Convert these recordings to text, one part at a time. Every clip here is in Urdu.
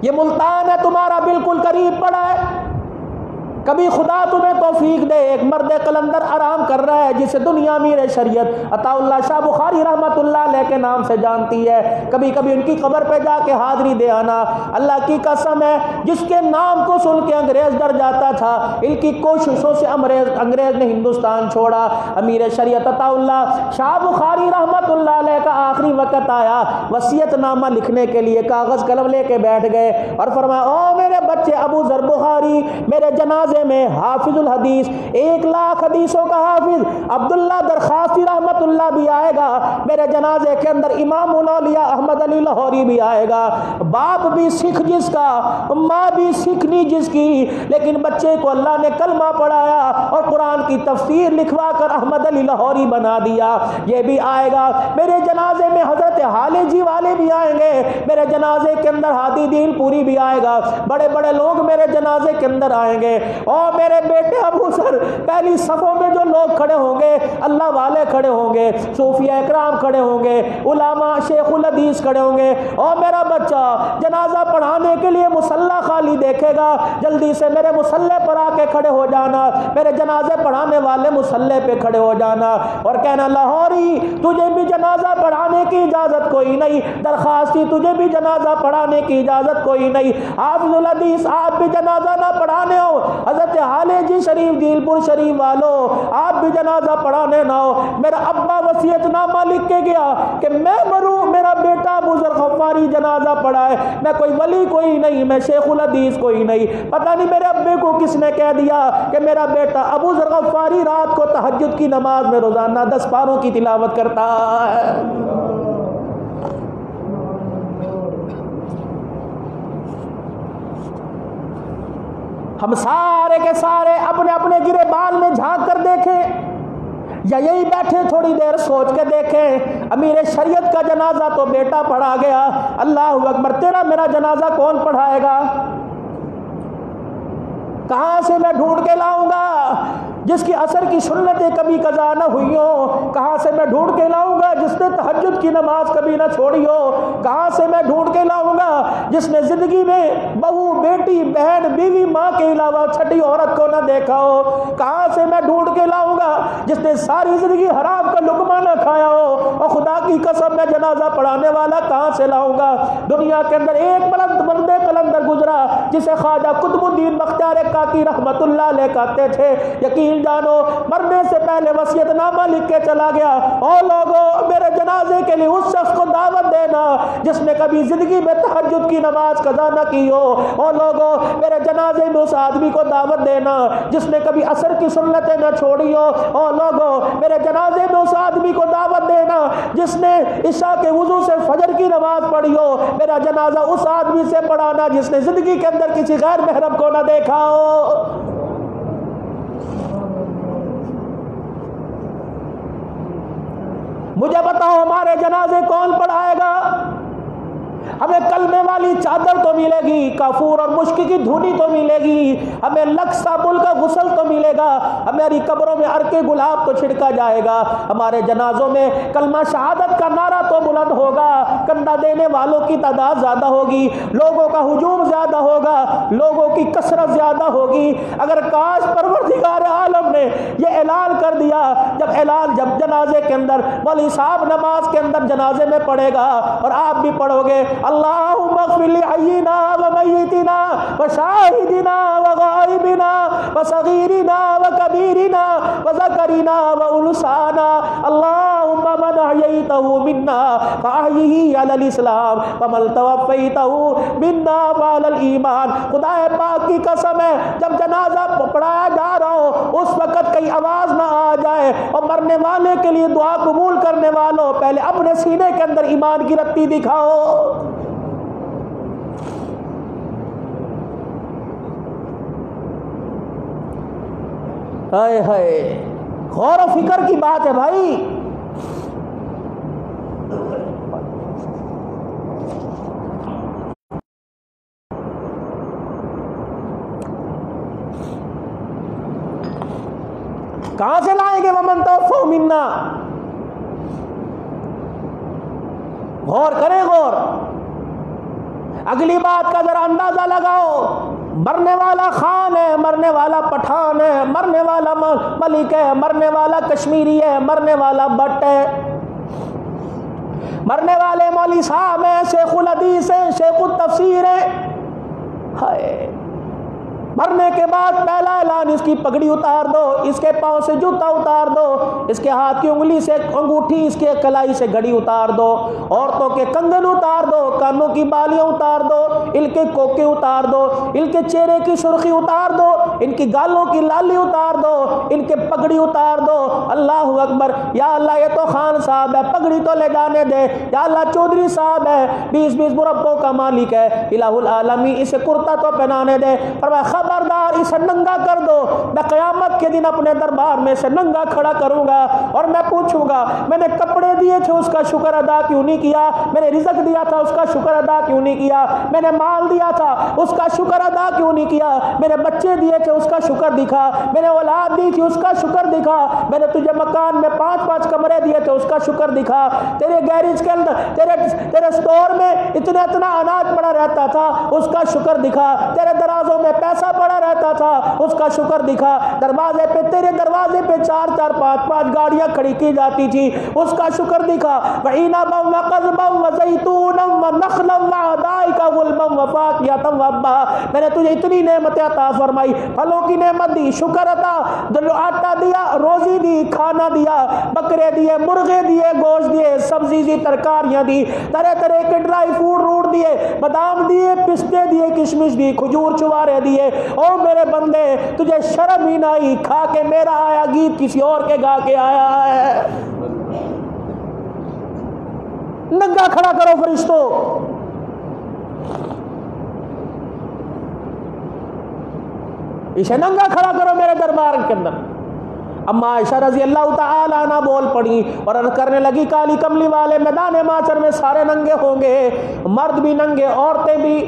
یہ ملتان ہے تمہارا بالکل قریب پڑا ہے. کبھی خدا تمہیں توفیق دے, ایک مرد قلندر آرام کر رہا ہے جسے دنیا میر شریعت عطا اللہ شاہ بخاری رحمت اللہ علیہ کے نام سے جانتی ہے, کبھی کبھی ان کی قبر پہ جا کے حاضری دے آنا. اللہ کی قسم ہے جس کے نام کو سن کے انگریز ڈر جاتا تھا, ان کی کوششوں سے انگریز نے ہندوستان چھوڑا. امیر شریعت عطا اللہ شاہ بخاری رحمت اللہ علیہ کا آخری وقت آیا, وصیت نامہ لکھنے کے لیے کاغذ قلم لے کے بیٹھ گئے اور فرمایا, او میرے بچے ابو ذر بخاری, میرے جنازے میں حافظ الحدیث 1,00,000 حدیثوں کا حافظ عبداللہ درخواستی رحمت اللہ بھی آئے گا. میرے جنازے کے اندر امام الاولیاء احمد علی لاہوری بھی آئے گا. باپ بھی سکھ جس کا, ماں بھی سکھ نہیں جس کی, لیکن بچے کو اللہ نے کلمہ پڑھایا اور قرآن کی تفسیر لکھوا کر احمد علی لاہوری بنا دیا. یہ بھی آئے گا. میرے جنازے میں حضرت حالے جی والے بھی آئیں گے. میرے جنازے کے اندر ہادی دین پوری بھی آئے گا. بڑے بڑے لوگ میرے جنازے کے اندر آئیں گے. اور میرے بیٹے ابو سر پہلی صفوں میں جو لوگ کھڑے ہوں گے, اللہ والے کھڑے ہوں گے, صوفیاء اکرام کھڑے ہوں گے, علماء شیخ الحدیث کھڑے ہوں گے. اور میرا بچہ جنازہ پڑھانے کے لیے مصلی خالی دیکھے گا, جلدی سے میرے مصلی پر آ کے کھڑے ہو جانا. میرے جنازے پڑھانے والے مصلی پہ کھڑے ہو جانا اور کہنا, لاہوری تجھے بھی جنازہ پڑھانے کی اجازت کوئی نہیں, درخواستی تجھے بھی جنازہ پڑھانے کی اجازت کوئی نہیں, حافظ الحدیث آپ بھی جنازہ نہ پڑھانے ہو, حضرت حالے جی شریف دیل پور شریف والوں آپ بھی جنازہ پڑھانے نہ ہو. میرا ابا وصیت نامہ لکھ کے گیا کہ میں مروں میرا بیٹا ابو ذر غفاری جنازہ پڑھائے. میں کوئی ولی کوئی نہیں, میں شیخ الحدیث کوئی نہیں. پتہ نہیں میرے ابے کو کس نے کہہ دیا کہ میرا بیٹا ابو ذر غفاری رات کو تہجد کی نماز میں روزانہ 10 پاروں کی تلاوت کرتا ہے. ہم سارے کے سارے اپنے اپنے گرے بال میں جھانک کر دیکھیں یا یہی بیٹھے تھوڑی دیر سوچ کے دیکھیں, امیر شریعت کا جنازہ تو بیٹا پڑھا گیا, اللہ اکبر, تیرا میرا جنازہ کون پڑھائے گا؟ کہاں سے میں ڈھونڈ کے لاؤں گا جس کی عصر کی سنتیں کبھی قضا نہ ہوئی ہو؟ کہاں سے میں ڈھونڈ کے لاؤں گا جس نے تہجد کی نماز کبھی نہ چھوڑی ہو؟ کہاں سے میں ڈھونڈ کے لاؤں گا جس نے زندگی میں بہو بیٹی بہن بیوی ماں کے علاوہ چھٹی عورت کو نہ دیکھا ہو؟ کہاں سے میں ڈھونڈ کے لاؤں گا جس نے ساری زندگی حرام کا لقمہ نہ کھایا ہو؟ اور خدا کی قسم میں جنازہ پڑھانے والا کہاں سے لاؤں گا؟ دنیا کے اندر ایک بلند قلندر گزرا جسے خواجہ قطب الدین بختیار کاکی رحمت اللہ علیہ کہتے تھے. یقین جانو مرنے سے پہلے وصیت نامہ لکھ کے چلا گیا, اور لوگوں میرے جنازے کے لیے اس شخص کو دعوت دینا جس نے کبھی زندگی میں تہجد کی نماز قضا نہ کی ہو. اور لوگوں میرے جنازے میں اس آدمی کو دعوت دینا جس نے کبھی عصر کی سنتیں نہ چھوڑی ہو. اور لوگوں میرے جنازے میں اس آدمی کو دعوت دینا جس نے عشاء کے وضو سے فجر کی نماز پڑھی ہو. میرا جنازہ اس آدمی سے پڑھانا جس نے زندگی کے اندر کسی غیر محرم کو نہ دیکھا ہو. مجھے بتاؤ ہمارے جنازے کون پڑھائے گا؟ ہمیں کلمے والی چادر تو ملے گی, کافور اور مشک کی دھونی تو ملے گی, ہمیں لکھ صابن کا غسل تو ملے گا, ہماری قبروں میں عرق گلاب تو چھڑکا جائے گا, ہمارے جنازوں میں کلمہ شہادت کا نعرہ تو بلند ہوگا, کندھا دینے والوں کی تعداد زیادہ ہوگی, لوگوں کا ہجوم زیادہ ہوگا, لوگوں کی کثرت زیادہ ہوگی. اگر کاش پروردگار عالم نے یہ اعلان کر دیا, جب جنازے کے اندر مولوی صاحب نماز کے اندر جنازے میں پڑھے گا اور آپ بھی پڑھو گے, اللہم اغفر لحینا ومیتنا وشاہدنا وغائبنا وصغیرنا وکبیرنا وذکرنا وانثانا, اللہم من احییتہ منا فاحیہ علی الاسلام ومن توفیتہ منا فعلی الایمان. خدا پاک کی قسم ہے جب جنازہ پڑھایا جا رہا ہو اس وقت کئی آواز نہ آ جائے, اور مرنے والے کے لیے دعا قبول کرنے والوں پہلے اپنے سینے کے اندر ایمان کی رتی دکھاؤ. ہائے ہائے, غور و فکر کی بات ہے بھائی. کہاں سے لائیں گے ومن توفوا منا؟ غور کریں غور. اگلی بات کا ذرا اندازہ لگاؤ، مرنے والا خان ہے، مرنے والا پٹھان ہے، مرنے والا ملک ہے، مرنے والا کشمیری ہے، مرنے والا بٹ ہے، مرنے والے مولوی صاحب ہیں، شیخ الحدیث ہیں، شیخ التفسیر ہیں۔ ہائے، مرنے کے بعد پہلا اعلان اس کی پگڑی اتار دو، اس کے پاؤں سے جوتا اتار دو، اس کے ہاتھ کی انگلی سے انگوٹھی، اس کے کلائی سے گھڑی اتار دو، عورتوں کے کنگن اتار دو، کانوں کی بالیاں اتار دو، ان کے کوکے اتار دو، ان کے چہرے کی سرخی اتار دو، ان کی گالوں کی لالی اتار دو، ان کے پگڑی اتار دو۔ اللہ اکبر، یا اللہ یہ تو خان صاحب ہے، پگڑی تو لے جانے دے، یا اللہ چودھری صاحب ہے، 20 مربوں کا مالک ہے، الہ العالمین اسے کرتا تو پہنانے دے۔ فرمایا خبردار اسے ننگا کر دو، میں قیامت کے دن اپنے دربار میں سے ننگا کھڑا کروں گا اور میں پوچھوں گا میں نے کپڑے دیے تھے اس کا شکر ادا کیوں نہیں کیا، میں نے رزق دیا تھا اس کا شکر ادا کیوں نہیں کیا، میں نے مال دیا تھا اس کا شکر ادا کیوں نہیں کیا، میں نے بچے دیے تھے اس کا شکر دکھا، میں نے اولاد دی تھی اس کا شکر دکھا، میں نے تجھے مکان میں 5 کمرے دیے تھے اس کا شکر دکھا، تیرے گیریج کے اندر تیرے سٹور میں اتنا اناج پڑا رہتا تھا اس کا شکر دکھا، تیرے درازوں میں پیسہ پڑا رہتا تھا اس کا شکر دکھا، دروازے پہ تیرے دروازے پہ 4 5 گاڑیاں کھڑی کی جاتی تھی اس کا شکر دکھا، وعنبا وقضبا وزیتونا ونخلا وحدائق غلبا وفاکہۃ وابا، میں نے تجھے اتنی نعمتیں عطا فرمائی، پھلوں کی نعمت دی، شکر عطا، آٹا دیا، روزی دی، کھانا دیا، بکرے دیے، مرغے دیے، گوشت دیے، سبزی دی، ترکاریاں دی، طرح طرح کے ڈرائی فروٹ دیے، بادام دیے، پستے دیے، کشمش دی، کھجور چوارے دیے۔ او میرے بندے تجھے شرم ہی نہ آئی، کھا کے میرا آیا گیت کسی اور کے گا کے آیا ہے۔ ننگا کھڑا کرو فرشتوں، اسے ننگا کھڑا کرو میرے دربار کے اندر۔ اما عائشہ رضی اللہ تعالی عنہ بول پڑی اور عرض کرنے لگی کالی کملی والے میدان محشر میں سارے ننگے ہوں گے، مرد بھی ننگے، عورتیں بھی،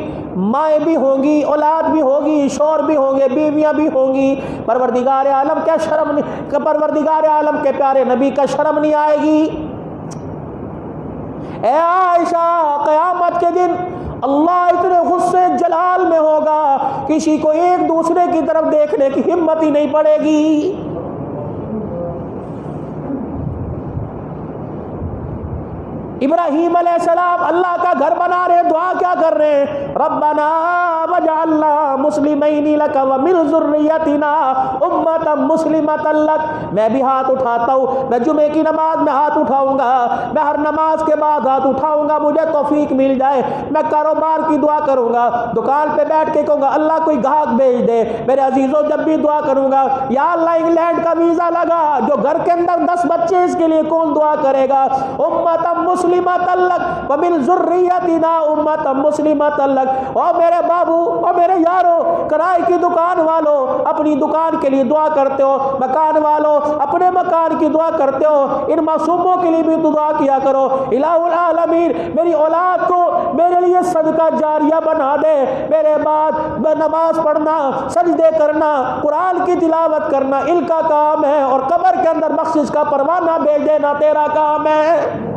مائیں بھی ہوں گی، اولاد بھی ہوگی، شور بھی ہوں گے، بیویاں بھی ہوں گی، پروردگار عالم کیا شرم نہیں، پروردگار عالم کے پیارے نبی کا شرم نہیں آئے گی؟ اے عائشہ قیامت کے دن اللہ اتنے غصے جلال میں ہوگا کسی کو ایک دوسرے کی طرف دیکھنے کی ہمت ہی نہیں پڑے گی۔ ابراہیم علیہ السلام اللہ کا گھر بنا رہے، دعا کیا کر رہے ہیں؟ ربنا وجعلنا مسلمین لک ومن ذریتنا امۃ مسلمۃ لک۔ میں بھی ہاتھ اٹھاتا ہوں، میں جمعے کی نماز میں ہاتھ اٹھاؤں گا، میں ہر نماز کے بعد ہاتھ اٹھاؤں گا، مجھے توفیق مل جائے، میں کاروبار کی دعا کروں گا، دکان پہ بیٹھ کے کہوں گا اللہ کوئی گاہک بھیج دے، میرے عزیزوں جب بھی دعا کروں گا یا اللہ انگلینڈ کا ویزا لگا، جو گھر کے اندر 10 بچے اس کے لیے کون دعا کرے گا؟ امۃ مسلمۃ لک ومن ذریتنا امۃ مسلمۃ لک۔ او میرے بابو، او میرے یارو، کرائے کی دکان والوں اپنی دکان کے لیے دعا کرتے ہو، مکان والوں اپنے مکان کی دعا کرتے ہو، ان معصوموں کے لیے بھی دعا کیا کرو، الہ العالمین میری اولاد کو میرے لیے صدقہ جاریہ بنا دے، میرے بعد نماز پڑھنا، سجدے کرنا، قرآن کی تلاوت کرنا ان کا کام ہے، اور قبر کے اندر بخشش کا پروانہ بھیج دینا تیرا کام ہے۔